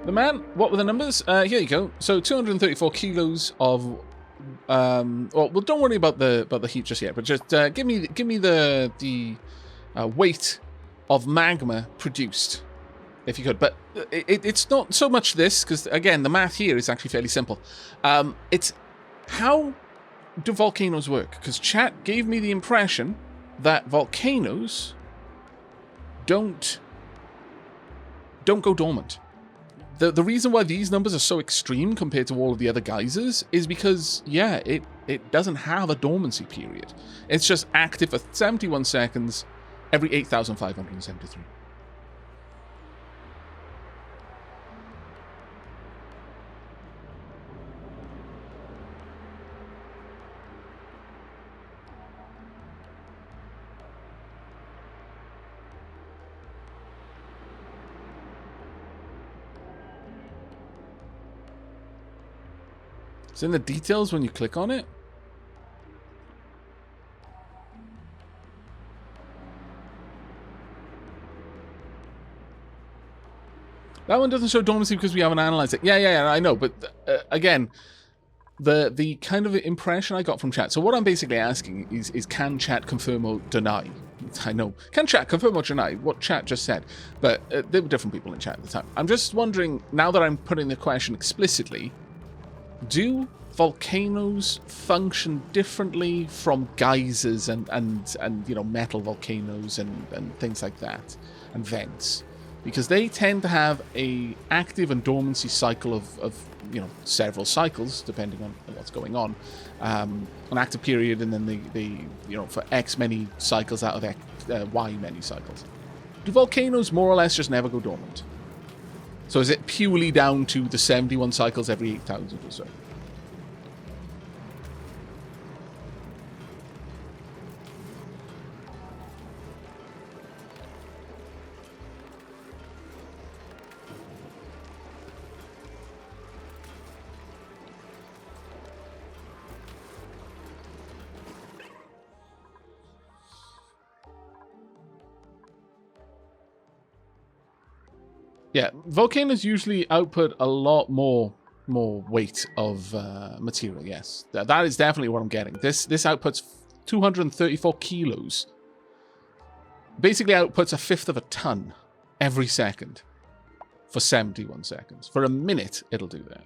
The man, what were the numbers? Here you go. So 234 kilos of. Well, don't worry about the heat just yet, but just give me the weight of magma produced, if you could. But it's not so much this, because again, the math here is actually fairly simple. It's how do volcanoes work? Because chat gave me the impression that volcanoes don't go dormant. The reason why these numbers are so extreme compared to all of the other geysers is because, yeah, it doesn't have a dormancy period. It's just active for 71 seconds every 8,573. It's in the details when you click on it. That one doesn't show dormancy because we haven't analyzed it. Yeah, I know. But again, the kind of impression I got from chat. So what I'm basically asking is can chat confirm or deny? I know. Can chat confirm or deny what chat just said? But there were different people in chat at the time. I'm just wondering, now that I'm putting the question explicitly, do volcanoes function differently from geysers and you know, metal volcanoes and things like that, and vents? Because they tend to have a active and dormancy cycle of you know, several cycles depending on what's going on, an active period, and then they you know, for X many cycles out of X, Y many cycles. Do volcanoes more or less just never go dormant? So is it purely down to the 71 cycles every 8,000 or so? Yeah, volcanoes usually output a lot more weight of material. Yes, that is definitely what I'm getting. This outputs 234 kilos. Basically outputs a fifth of a ton every second for 71 seconds. For a minute, it'll do that.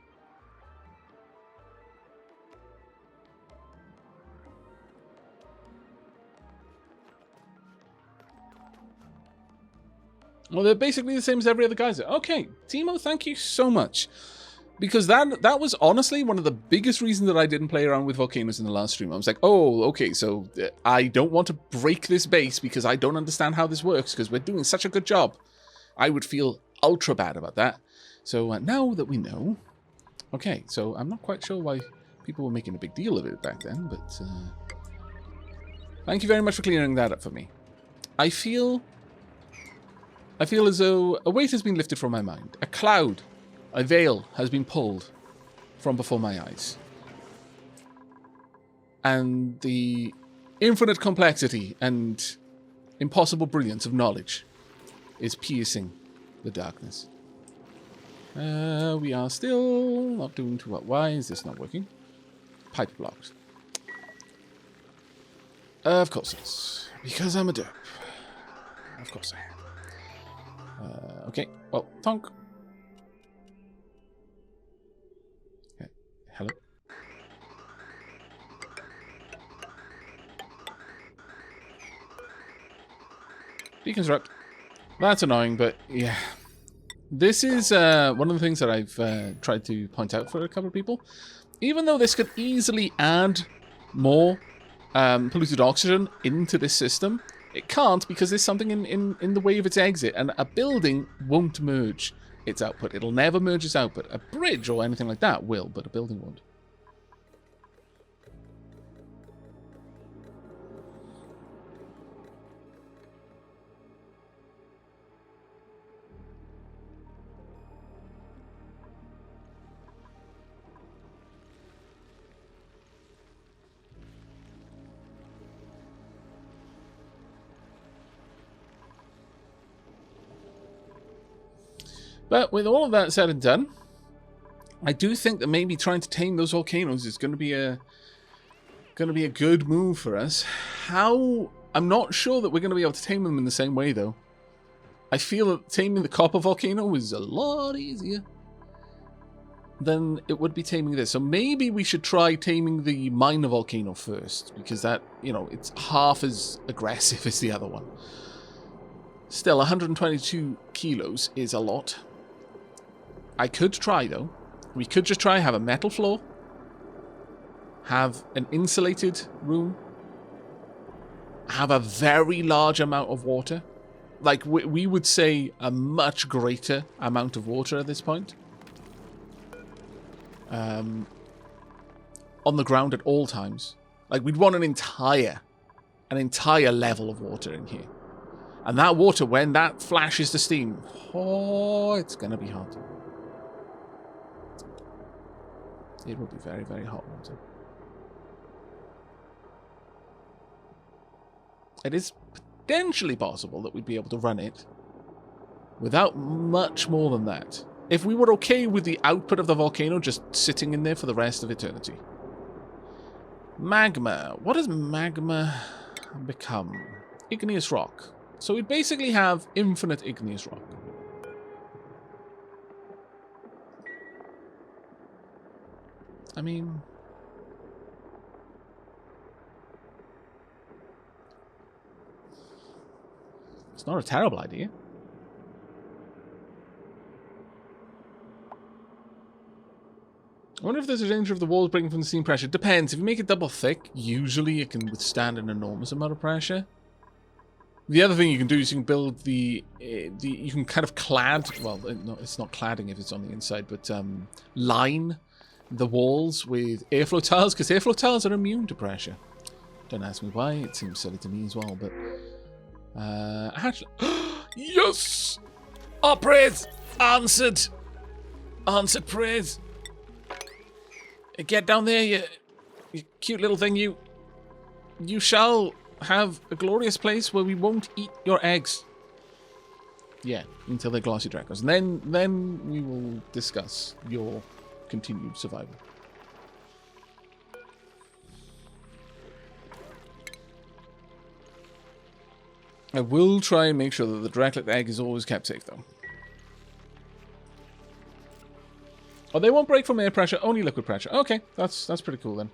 Well, they're basically the same as every other geyser. Okay, Timo, thank you so much. Because that was honestly one of the biggest reasons that I didn't play around with volcanoes in the last stream. I was like, oh, okay, so I don't want to break this base because I don't understand how this works because we're doing such a good job. I would feel ultra bad about that. So now that we know... Okay, so I'm not quite sure why people were making a big deal of it back then, but... thank you very much for clearing that up for me. I feel as though a weight has been lifted from my mind. A cloud, a veil has been pulled from before my eyes. And the infinite complexity and impossible brilliance of knowledge is piercing the darkness. We are still not doing too well. Why is this not working? Pipe blocks. Of course it is. Because I'm a derp. Of course I am. Okay, well, Tonk. Okay. Hello? Deconstruct. That's annoying, but yeah. This is one of the things that I've tried to point out for a couple of people. Even though this could easily add more polluted oxygen into this system, it can't because there's something in the way of its exit, and a building won't merge its output. It'll never merge its output. A bridge or anything like that will, but a building won't. But with all of that said and done, I do think that maybe trying to tame those volcanoes is going to be a good move for us. How? I'm not sure that we're going to be able to tame them in the same way, though. I feel that taming the copper volcano is a lot easier than it would be taming this. So maybe we should try taming the minor volcano first, because that, you know, it's half as aggressive as the other one. Still, 122 kilos is a lot. I could try, though. We could just try have a metal floor, have an insulated room, have a very large amount of water. Like, we would say a much greater amount of water at this point. On the ground at all times. Like, we'd want an entire level of water in here. And that water, when that flashes to steam, oh, it's going to be hot. It will be very, very hot water. It is potentially possible that we'd be able to run it without much more than that. If we were okay with the output of the volcano just sitting in there for the rest of eternity. Magma. What does magma become? Igneous rock. So we'd basically have infinite igneous rock. I mean, it's not a terrible idea. I wonder if there's a danger of the walls breaking from the steam pressure. Depends. If you make it double thick, usually it can withstand an enormous amount of pressure. The other thing you can do is you can build you can kind of clad, well, no, it's not cladding if it's on the inside, but line the walls with airflow tiles, because airflow tiles are immune to pressure. Don't ask me why, it seems silly to me as well, but actually, yes! Our prayers answered! Answered prayers! Get down there, you cute little thing, you shall have a glorious place where we won't eat your eggs. Yeah, until they're glossy dracos. And then we will discuss your continued survival. I will try and make sure that the Draclet egg is always kept safe, though. Oh, they won't break from air pressure, only liquid pressure. Okay, that's pretty cool then.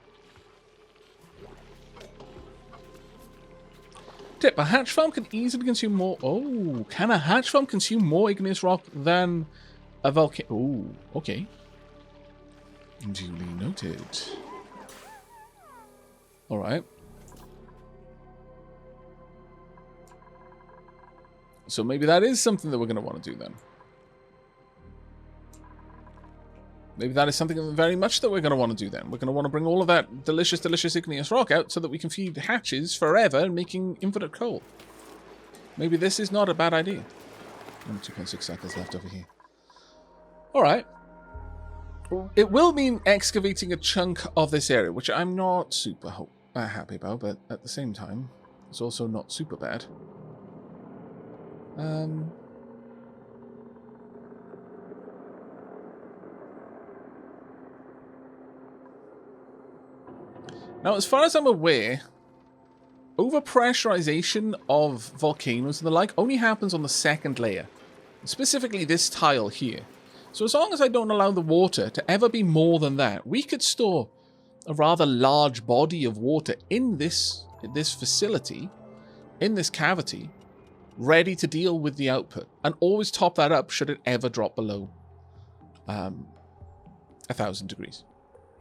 Tip, a hatch farm can easily consume more... Oh, can a hatch farm consume more igneous rock than a volcano? Oh, okay. Duly noted. Alright. So maybe that is something that we're going to want to do then. Maybe that is something very much that we're going to want to do then. We're going to want to bring all of that delicious, delicious igneous rock out so that we can feed hatches forever, making infinite coal. Maybe this is not a bad idea. Only 2.6 seconds left over here. Alright. It will mean excavating a chunk of this area, which I'm not super happy about, but at the same time, it's also not super bad. Now, as far as I'm aware, overpressurization of volcanoes and the like only happens on the second layer. Specifically this tile here. So as long as I don't allow the water to ever be more than that, we could store a rather large body of water in this facility, in this cavity, ready to deal with the output. And always top that up should it ever drop below 1,000 degrees.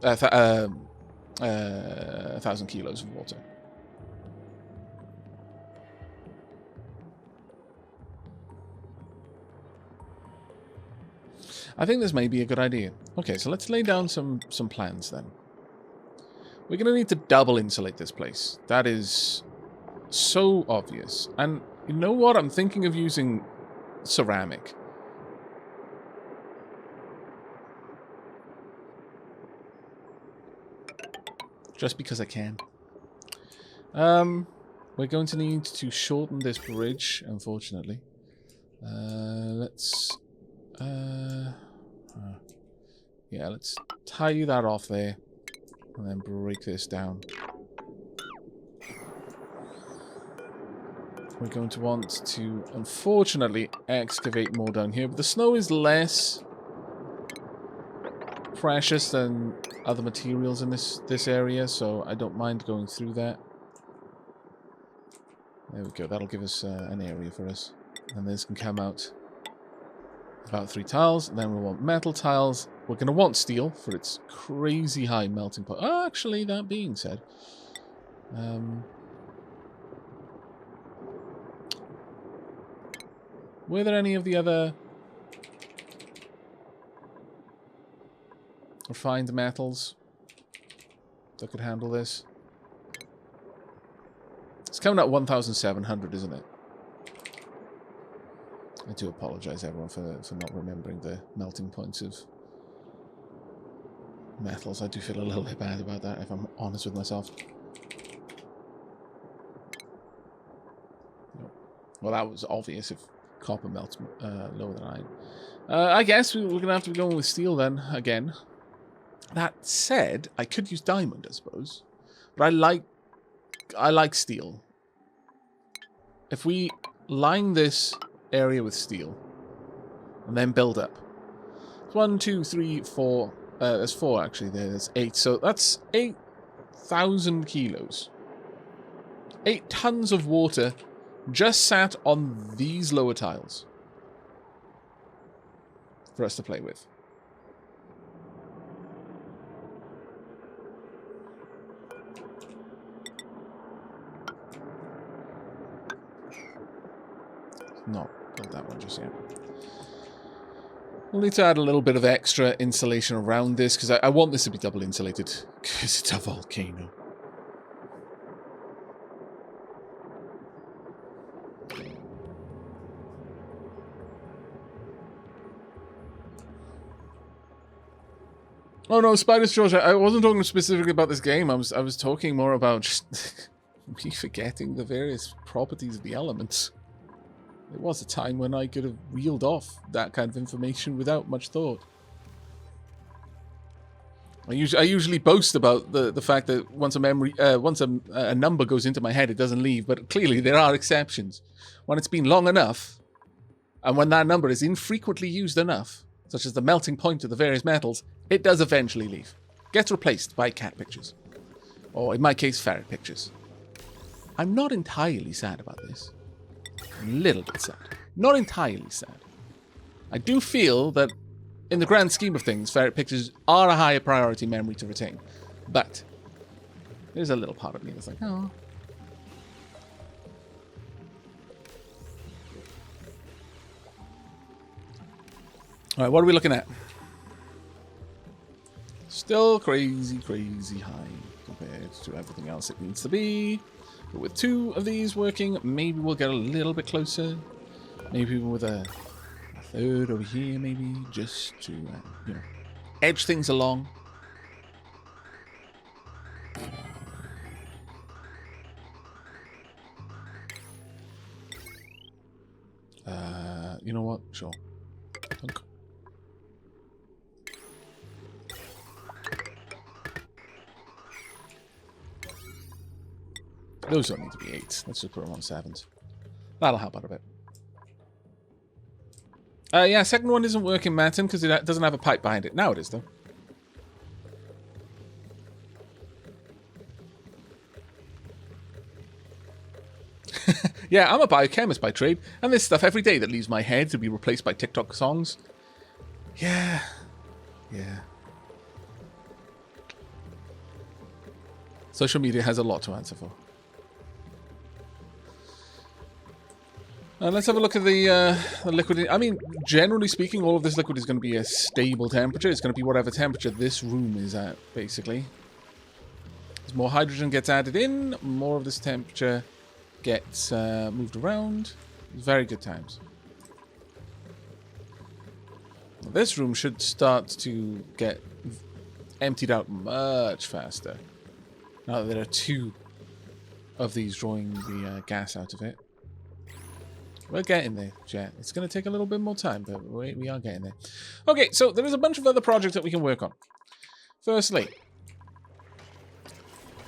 1,000 kilos of water. I think this may be a good idea. Okay, so let's lay down some plans then. We're going to need to double insulate this place. That is so obvious. And you know what? I'm thinking of using ceramic. Just because I can. We're going to need to shorten this bridge, unfortunately. Let's Yeah, let's tie that off there. And then break this down. We're going to want to, unfortunately, excavate more down here. But the snow is less precious than other materials in this area, so I don't mind going through that. There we go. That'll give us an area for us. And this can come out about 3 tiles. And then we'll want metal tiles. We're going to want steel for its crazy high melting point. Oh, actually, that being said... were there any of the other refined metals that could handle this? It's coming at 1,700, isn't it? I do apologize, everyone, for not remembering the melting points of metals. I do feel a little bit bad about that, if I'm honest with myself. Well, that was obvious if copper melts lower than iron. I guess we're going to have to be going with steel then, again. That said, I could use diamond, I suppose. But I like steel. If we line this area with steel, and then build up. 1, 2, 3, 4. There's 4 actually. There's 8. So that's 8,000 kilos. 8 tons of water just sat on these lower tiles for us to play with. Not build that one just yet. We'll need to add a little bit of extra insulation around this because I want this to be double insulated because it's a volcano. Oh no, Spiders George, I wasn't talking specifically about this game. I was talking more about just me forgetting the various properties of the elements. There was a time when I could have reeled off that kind of information without much thought. I usually boast about the fact that once a number goes into my head, it doesn't leave. But clearly there are exceptions. When it's been long enough, and when that number is infrequently used enough, such as the melting point of the various metals, it does eventually leave. Gets replaced by cat pictures. Or in my case, ferret pictures. I'm not entirely sad about this. A little bit sad. Not entirely sad. I do feel that, in the grand scheme of things, ferret pictures are a higher priority memory to retain. But there's a little part of me that's like, oh. Alright, what are we looking at? Still crazy, crazy high compared to everything else it needs to be. But with 2 of these working, maybe we'll get a little bit closer. Maybe with a 3rd over here, maybe, just to, you know, edge things along. You know what? Sure. Thunk. Those don't need to be 8s. Let's just put them on 7s. That'll help out a bit. Yeah, second one isn't working, Martin, because it doesn't have a pipe behind it. Now it is, though. Yeah, I'm a biochemist by trade, and there's stuff every day that leaves my head to be replaced by TikTok songs. Yeah. Yeah. Social media has a lot to answer for. Let's have a look at the liquid. I mean, generally speaking, all of this liquid is going to be a stable temperature. It's going to be whatever temperature this room is at, basically. As more hydrogen gets added in, more of this temperature gets moved around. Very good times. This room should start to get emptied out much faster. Now that there are 2 of these drawing the gas out of it. We're getting there, chat. It's going to take a little bit more time, but we are getting there. Okay, so there is a bunch of other projects that we can work on. Firstly,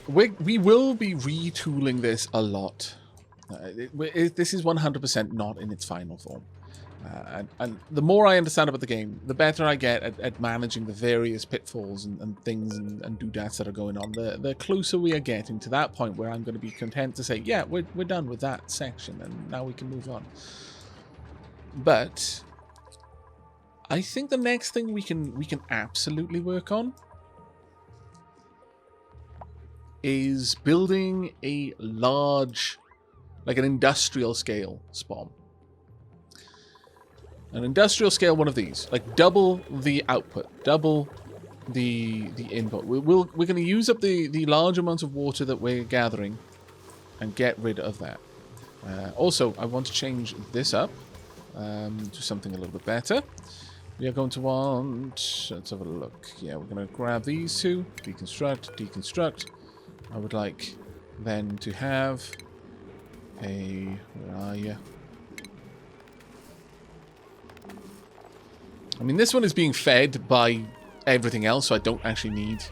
we will be retooling this a lot. This is 100% not in its final form. And the more I understand about the game, the better I get at managing the various pitfalls and things and doodads that are going on. The closer we are getting to that point where I'm going to be content to say, yeah, we're done with that section and now we can move on. But I think the next thing we can absolutely work on is building a large, like an industrial scale spawn. An industrial scale one of these, like double the output, double the input. We're going to use up the large amounts of water that we're gathering and get rid of that. Also, I want to change this up to something a little bit better. We are going to want, let's have a look. Yeah, we're going to grab these two, deconstruct, deconstruct. I would like then to have a, where are you? I mean, this one is being fed by everything else, so I don't actually need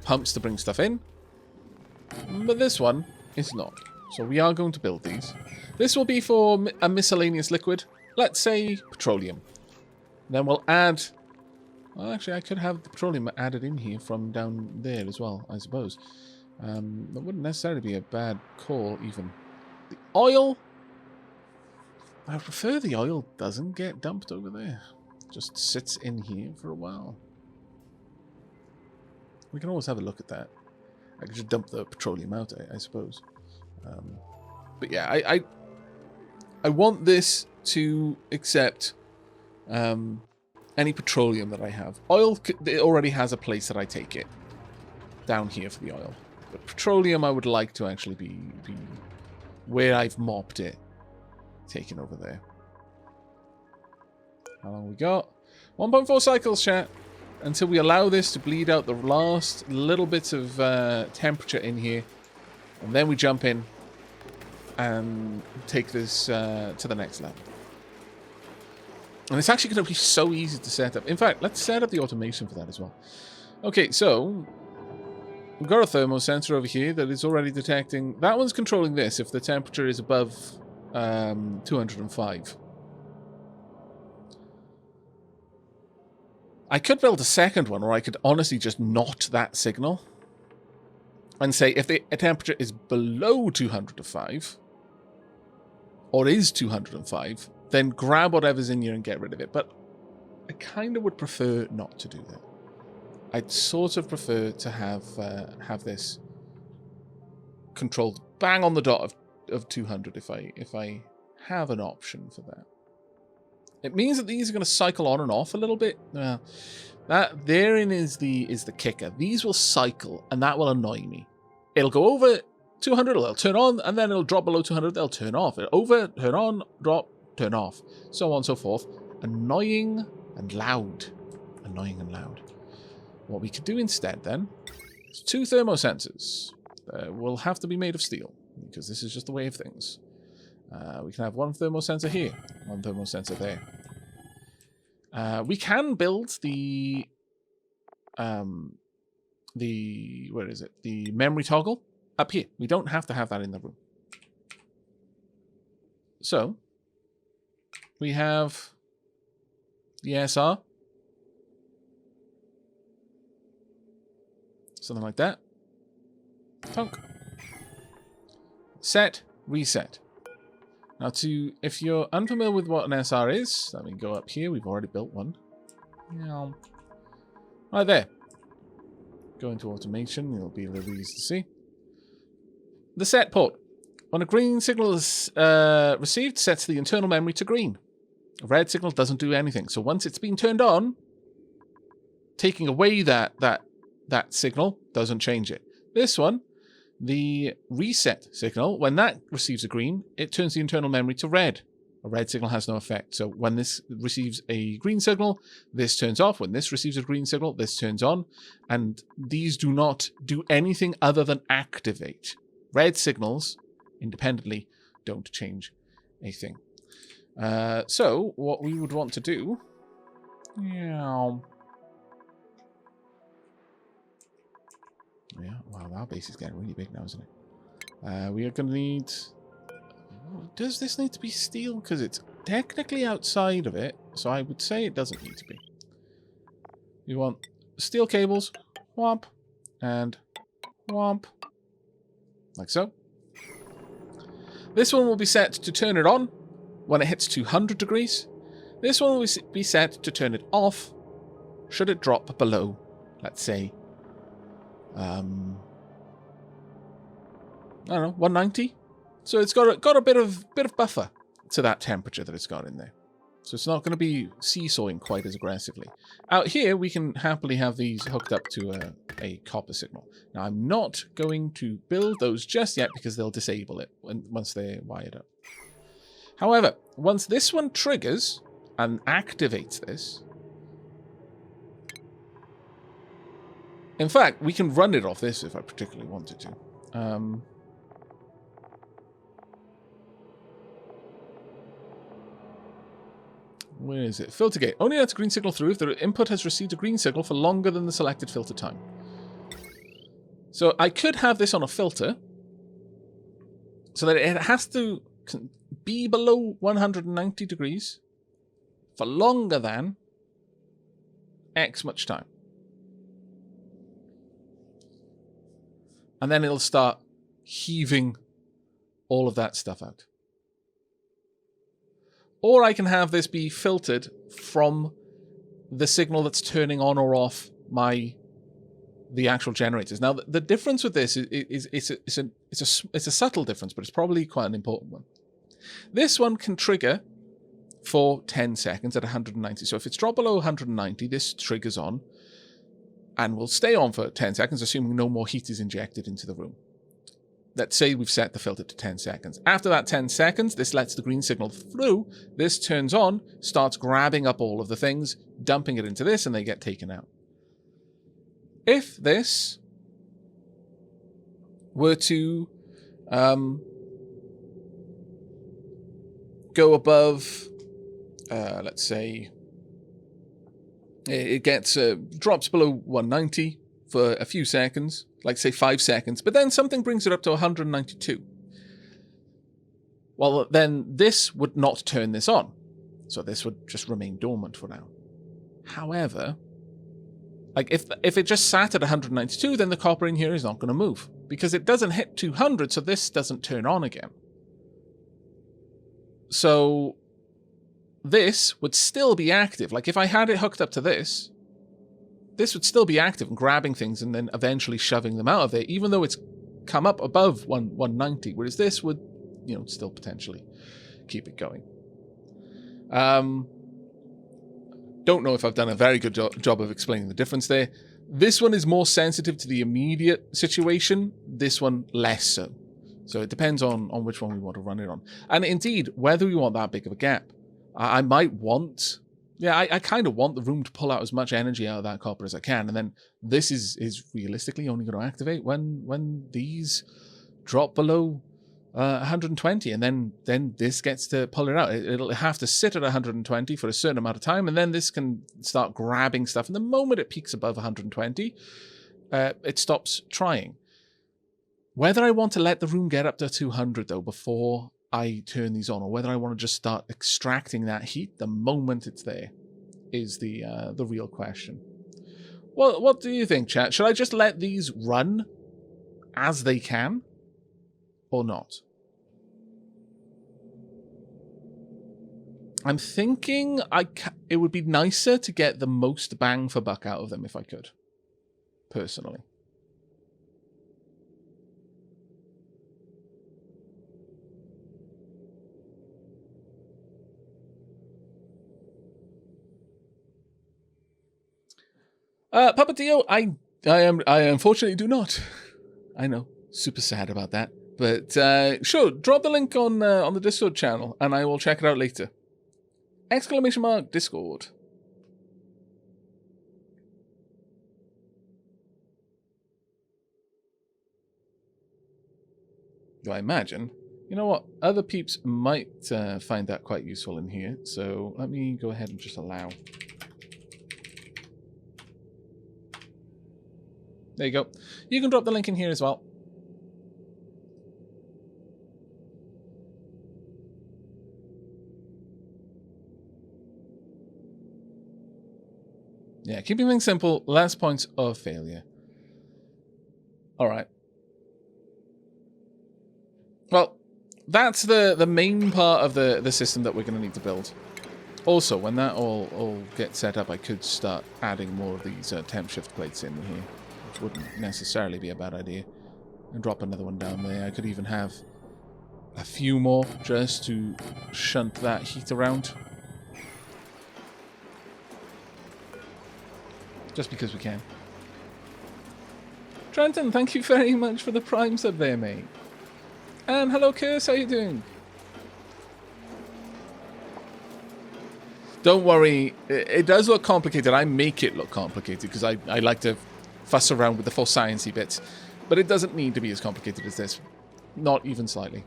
pumps to bring stuff in. But this one is not. So we are going to build these. This will be for a miscellaneous liquid. Let's say petroleum. Then we'll add... Well, actually, I could have the petroleum added in here from down there as well, I suppose. That wouldn't necessarily be a bad call, even. The oil... I prefer the oil doesn't get dumped over there. Just sits in here for a while. We can always have a look at that. I could just dump the petroleum out, I suppose. But yeah, I want this to accept any petroleum that I have. Oil, it already has a place that I take it. Down here for the oil. But petroleum I would like to actually be where I've mopped it. Taken over there. How long we got? 1.4 cycles, chat. Until we allow this to bleed out the last little bits of temperature in here. And then we jump in and take this to the next level. And it's actually going to be so easy to set up. In fact, let's set up the automation for that as well. Okay, so we've got a thermo sensor over here that is already detecting. That one's controlling this if the temperature is above 205. I could build a second one, or I could honestly just knot that signal and say if the temperature is below 205 or is 205, then grab whatever's in here and get rid of it. But I kind of would prefer not to do that. I'd sort of prefer to have this controlled bang on the dot of 200 if I have an option for that. It means that these are going to cycle on and off a little bit. That therein is the kicker. These will cycle, and that will annoy me. It'll go over 200, it'll turn on, and then it'll drop below 200, they'll turn off. Over, turn on, drop, turn off. So on and so forth. Annoying and loud. Annoying and loud. What we could do instead, then, is 2 thermosensors. Will have to be made of steel, because this is just the way of things. We can have 1 thermosensor here, 1 thermosensor there. We can build the where is it? The memory toggle up here. We don't have to have that in the room. So we have the SR, something like that. Tonk. Set, reset. Now, if you're unfamiliar with what an SR is, let me go up here. We've already built one. Yeah. Right there. Go into automation. It'll be a little easy to see. The set port. When a green signal is received, sets the internal memory to green. A red signal doesn't do anything. So once it's been turned on, taking away that signal doesn't change it. This one, the reset signal, when that receives a green, it turns the internal memory to red. A red signal has no effect. So when this receives a green signal, this turns off. When this receives a green signal, this turns on. And these do not do anything other than activate. Red signals, independently, don't change a thing. So what we would want to do... Yeah, wow, that base is getting really big now, isn't it? We are going to need... Does this need to be steel? Because it's technically outside of it, so I would say it doesn't need to be. We want steel cables, whomp, and whomp, like so. This one will be set to turn it on when it hits 200 degrees. This one will be set to turn it off should it drop below, let's say, I don't know, 190. So it's got a bit of buffer to that temperature that it's got in there. So it's not going to be seesawing quite as aggressively. Out here, we can happily have these hooked up to a copper signal. Now, I'm not going to build those just yet because they'll disable it once they're wired up. However, once this one triggers and activates this... In fact, we can run it off this if I particularly wanted to. Where is it? Filter gate. Only lets a green signal through if the input has received a green signal for longer than the selected filter time. So I could have this on a filter so that it has to be below 190 degrees for longer than X much time. And then it'll start heaving all of that stuff out. Or I can have this be filtered from the signal that's turning on or off the actual generators. Now, the difference with this is it's a subtle difference, but it's probably quite an important one. This one can trigger for 10 seconds at 190. So if it's dropped below 190, this triggers on and will stay on for 10 seconds, assuming no more heat is injected into the room. Let's say we've set the filter to 10 seconds. After that 10 seconds, this lets the green signal through. This turns on, starts grabbing up all of the things, dumping it into this, and they get taken out. If this were to go above, let's say, it gets drops below 190 for a few seconds, like say 5 seconds, but then something brings it up to 192. Well, then this would not turn this on. So this would just remain dormant for now. However, like if it just sat at 192, then the copper in here is not going to move because it doesn't hit 200, so this doesn't turn on again. So this would still be active. Like if I had it hooked up to this would still be active and grabbing things and then eventually shoving them out of there, even though it's come up above 190, whereas this would, you know, still potentially keep it going. Don't know if I've done a very good job of explaining the difference there. This one is more sensitive to the immediate situation, this one less so. So it depends on which one we want to run it on. And indeed, whether we want that big of a gap. I might want... Yeah, I kind of want the room to pull out as much energy out of that copper as I can, and then this is realistically only going to activate when these drop below 120, and then this gets to pull it out. It'll have to sit at 120 for a certain amount of time, and then this can start grabbing stuff. And the moment it peaks above 120, it stops trying. Whether I want to let the room get up to 200 though before I turn these on, or whether I want to just start extracting that heat the moment it's there, is the real question. Well, what do you think, chat? Should I just let these run as they can, or not? I'm thinking it would be nicer to get the most bang for buck out of them if I could, personally. Papadio, I unfortunately do not. I know, super sad about that. But sure, drop the link on the Discord channel, and I will check it out later. ! Discord. I imagine You know what? Other peeps might find that quite useful in here. So let me go ahead and just allow. There you go. You can drop the link in here as well. Yeah, keeping things simple, less points of failure. All right. Well, that's the main part of the system that we're going to need to build. Also, when that all gets set up, I could start adding more of these temp shift plates in here, which wouldn't necessarily be a bad idea. And drop another one down there. I could even have a few more just to shunt that heat around. Just because we can. Trenton, thank you very much for the Prime sub there, mate. And hello, Curse, how you doing? Don't worry, it does look complicated. I make it look complicated because I like to fuss around with the full sciencey bits. But it doesn't need to be as complicated as this. Not even slightly.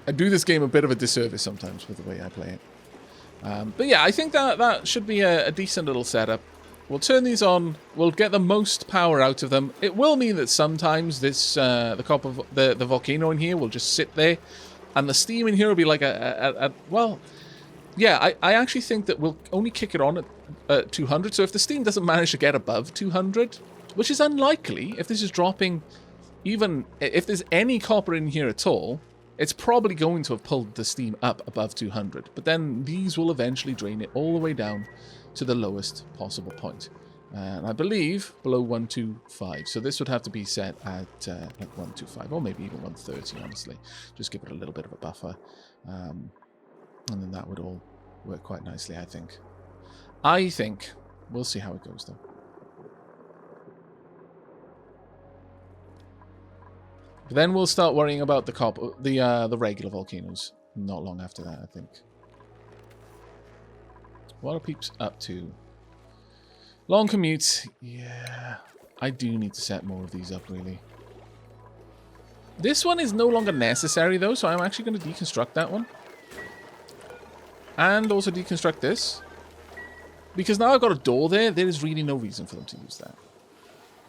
I do this game a bit of a disservice sometimes with the way I play it. But yeah, I think that should be a decent little setup. We'll turn these on. We'll get the most power out of them. It will mean that sometimes this the volcano in here will just sit there, and the steam in here will be like well, yeah. I actually think that we'll only kick it on at 200. So if the steam doesn't manage to get above 200, which is unlikely, if this is dropping, even if there's any copper in here at all. It's probably going to have pulled the steam up above 200, but then these will eventually drain it all the way down to the lowest possible point. And I believe below 125. So this would have to be set at like 125 or maybe even 130, honestly. Just give it a little bit of a buffer. And then that would all work quite nicely, I think. We'll see how it goes, though. But then we'll start worrying about the regular volcanoes. Not long after that, I think. What are peeps up to? Long commutes. Yeah, I do need to set more of these up, really. This one is no longer necessary, though, so I'm actually going to deconstruct that one. And also deconstruct this. Because now I've got a door there, there is really no reason for them to use that.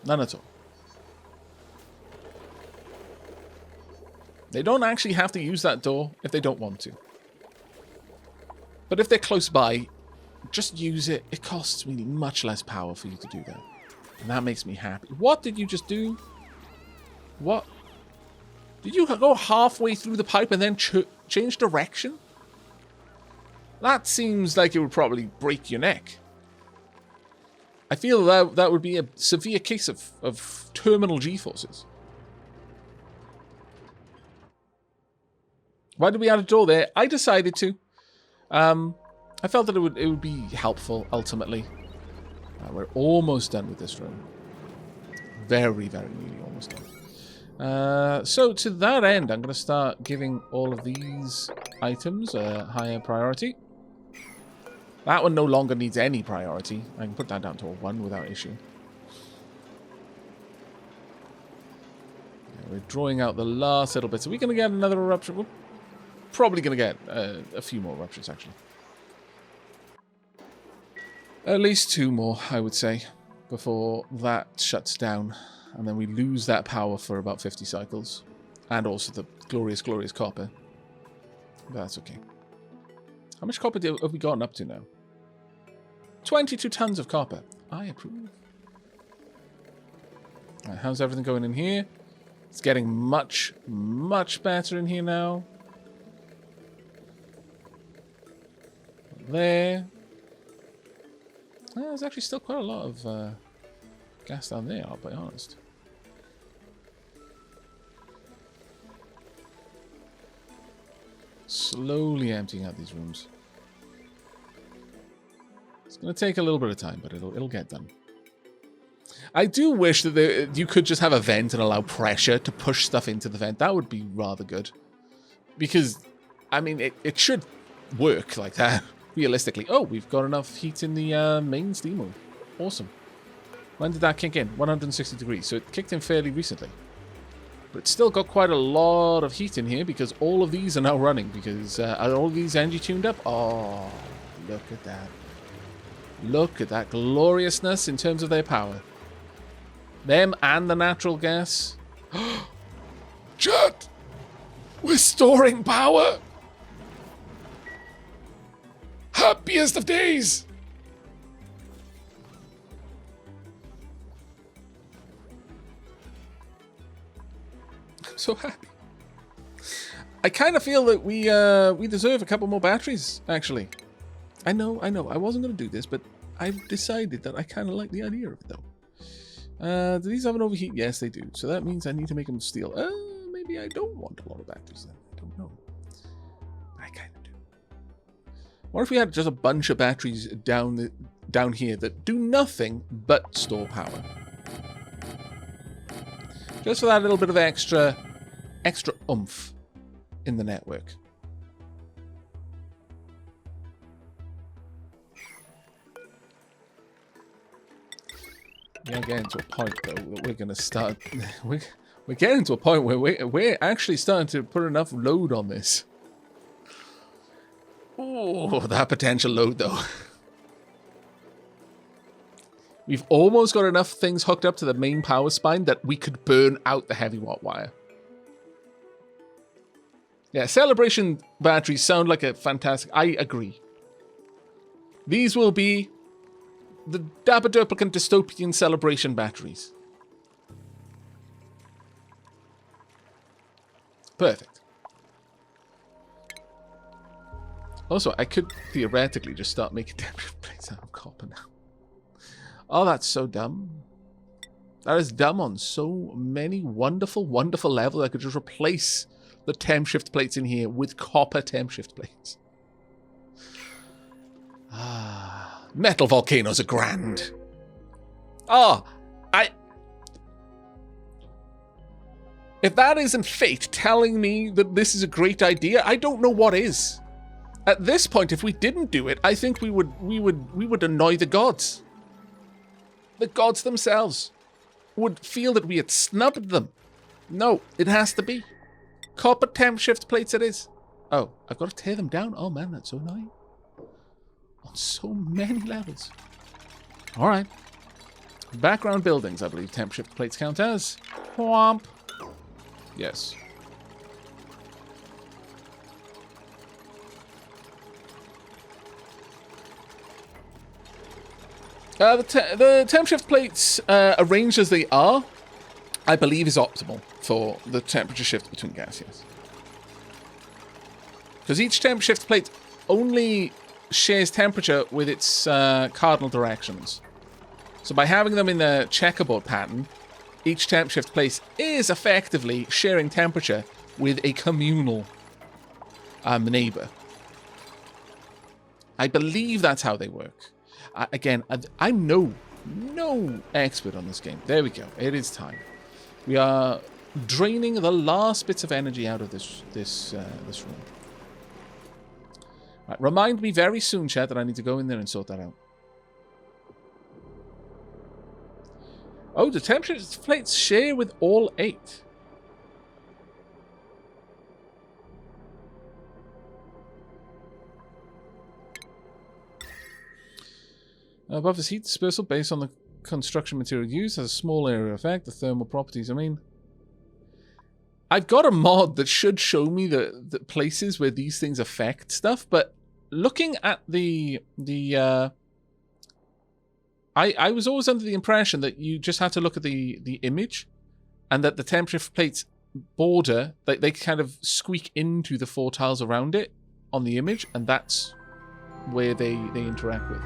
None at all. They don't actually have to use that door if they don't want to. But if they're close by, just use it. It costs me much less power for you to do that. And that makes me happy. What did you just do? What? Did you go halfway through the pipe and then change direction? That seems like it would probably break your neck. I feel that would be a severe case of terminal G-forces. Why did we add a door there? I decided to. I felt that it would be helpful, ultimately. We're almost done with this room. Very, very nearly almost done. So, to that end, I'm going to start giving all of these items a higher priority. That one no longer needs any priority. I can put that down to a 1 without issue. Yeah, we're drawing out the last little bit. So we're going to get another eruption. We're probably going to get a few more eruptions, actually. At least 2 more, I would say, before that shuts down. And then we lose that power for about 50 cycles. And also the glorious, glorious copper. But that's okay. How much copper have we gotten up to now? 22 tons of copper. I approve. Right, how's everything going in here? It's getting much, much better in here now. There. There's actually still quite a lot of gas down there, I'll be honest. Slowly emptying out these rooms. It's going to take a little bit of time, but it'll get done. I do wish that you could just have a vent and allow pressure to push stuff into the vent. That would be rather good. Because, I mean, it should work like that, realistically. Oh, we've got enough heat in the main steam room. Awesome. When did that kick in? 160 degrees. So it kicked in fairly recently. But it's still got quite a lot of heat in here because all of these are now running. Because are all of these energy tuned up? Oh, look at that. Look at that gloriousness in terms of their power. Them and the natural gas. Chat! We're storing power! Happiest of days! I'm so happy. I kind of feel that we deserve a couple more batteries, actually. I know. I wasn't going to do this, but I've decided that I kind of like the idea of it, though. Do these have an overheat? Yes, they do. So that means I need to make them steel. Maybe I don't want a lot of batteries then. I don't know. I kind of do. What if we had just a bunch of batteries down here that do nothing but store power? Just for that little bit of extra oomph in the network. We're getting to a point, though, that we're going to start... we're getting to a point where we're actually starting to put enough load on this. Oh, that potential load, though. We've almost got enough things hooked up to the main power spine that we could burn out the heavy watt wire. Yeah, celebration batteries sound like a fantastic... I agree. These will be the duplicant dystopian celebration batteries. Perfect. Also, I could theoretically just start making temperature plates out of copper now. Oh, that's so dumb. That is dumb on so many wonderful, wonderful levels. I could just replace the temp shift plates in here with copper temp shift plates. Ah, metal volcanoes are grand. Oh, if that isn't fate telling me that this is a great idea, I don't know what is. At this point, if we didn't do it, I think we would annoy the gods. The gods themselves would feel that we had snubbed them. No, it has to be. Copper temp shift plates it is. Oh, I've got to tear them down. Oh man, that's so annoying. On so many levels. Alright. Background buildings, I believe temp shift plates count as. Whomp. Yes. The temp shift plates, arranged as they are, I believe is optimal for the temperature shift between gases. Because each temp shift plate only shares temperature with its cardinal directions. So by having them in the checkerboard pattern, each temp shift plate is effectively sharing temperature with a communal neighbor. I believe that's how they work. Again, I'm no expert on this game. There we go. It is time. We are draining the last bits of energy out of this room. Right, remind me very soon, chat, that I need to go in there and sort that out. Oh, the temperature plates share with all 8. Above this heat dispersal based on the construction material used has a small area effect. The thermal properties, I mean... I've got a mod that should show me the places where these things affect stuff, but looking at I was always under the impression that you just have to look at the image and that the temperature plates border, they kind of squeak into the 4 tiles around it on the image, and that's where they interact with.